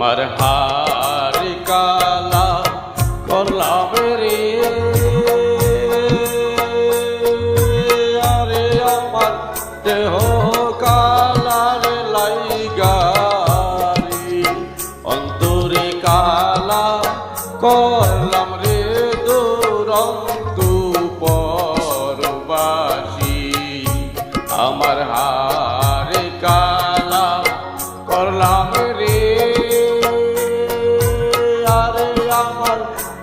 আমার হারি কালা করলাম রে, আরে আমার দেহ কালার লাইগারি, অন্তরে কালা করলাম রে দুরন্তু পরবাসী। আমার হারি কালা করলাম রে, আরে আমার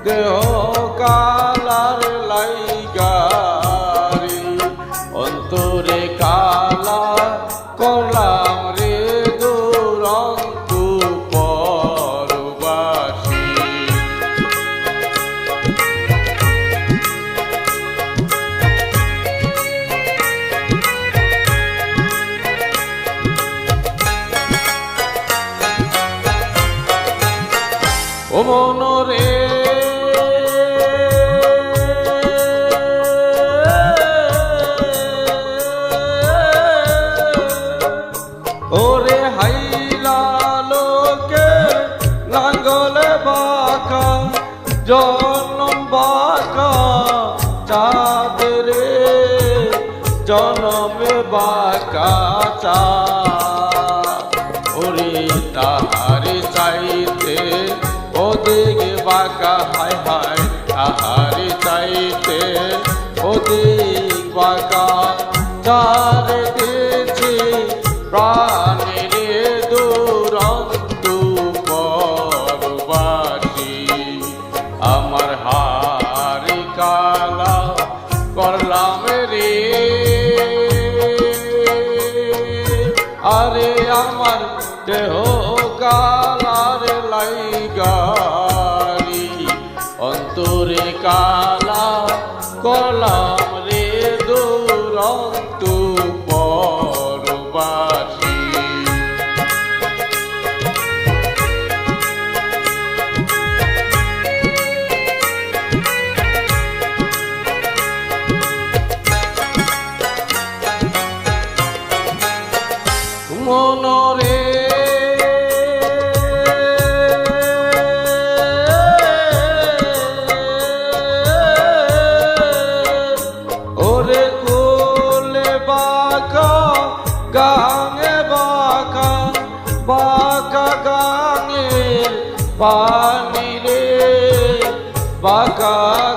দেহ কালার লাইগারি, অন্তরে কালা করলাম রে দুরন্তু পরবাসী। ও মনরে ওরে হাইলা লোকে লাঙ্গলে বাঁকা জনম বাঁকা চাঁদ রে, জনমে বাঁকা চাঁদ। ওরে তাহারে চাইতে ওদিকে বাঁকা, হায় হায় তাহারে চাইতে ওদিক বাঁকা, চারে দিয়েছি প্রাণে রে দুরন্তু পরবাসী। আমার হারি কালা করলাম রে, আরে আমার দেহ কালার লাইগারি, অন্তরে কালা করলাম রে দুরন্তু পরবাসী। মনরে ওরে কোলে বাঁকা গাঙে বাঁকা, বাঁকা গাঙের পানি রে, বাঁকা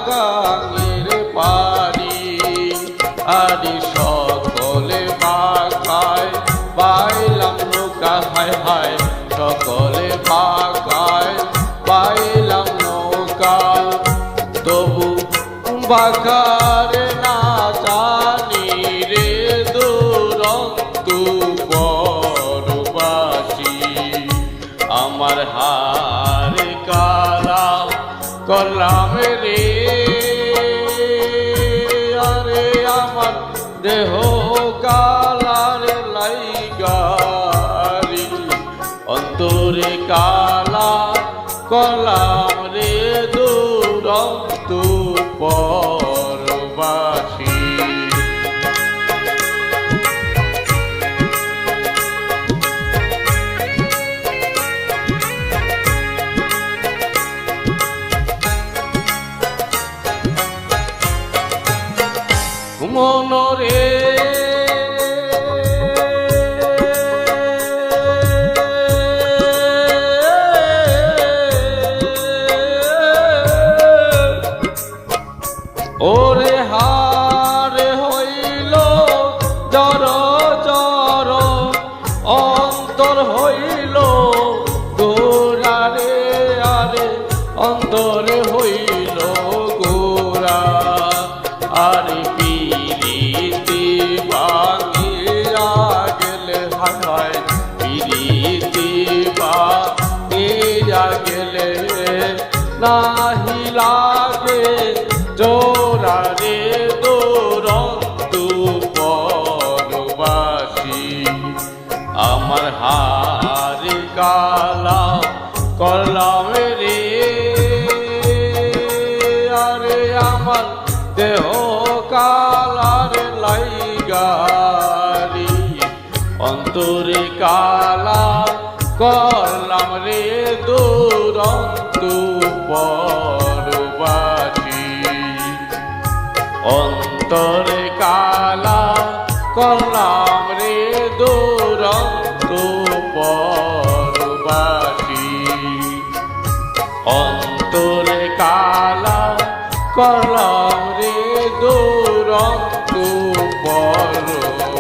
গাঙের পানি। আরে সকলে বাঁকায় পাইলাম নৌকা, হায় হায় সকলে বাঁকায় পাইলাম নৌকা, তবু বাঁকার না জানি রে দুরন্তু পরবাসী। আমার হারি কালা করলাম রে, আরে আমার দেহ কালার লাইগারি, অন্তরে কালা করলাম রে দুরন্তু পরবাসী। মনরে ওরে হারে হইল জর জর, অন্তর হইল গোরা রে, আরে অন্তরে হইল গোরা। আরে পিরিতি ভাঙিয়া গেলে, হায় হায় পিরিতি ভাঙিয়া গেলে নাহি লাগে জোরা রে দুরন্তু পরবাসী। আমার হারি কালা করলাম রে, আরে আমার দেহ কালার লাইগারি, অন্তরে কালা করলাম রে পরবাসী অন্তরে কালা করলাম রে দুরন্ত পরবাসী অন্তরে কালা করলাম রে দুরন্ত পরবাসী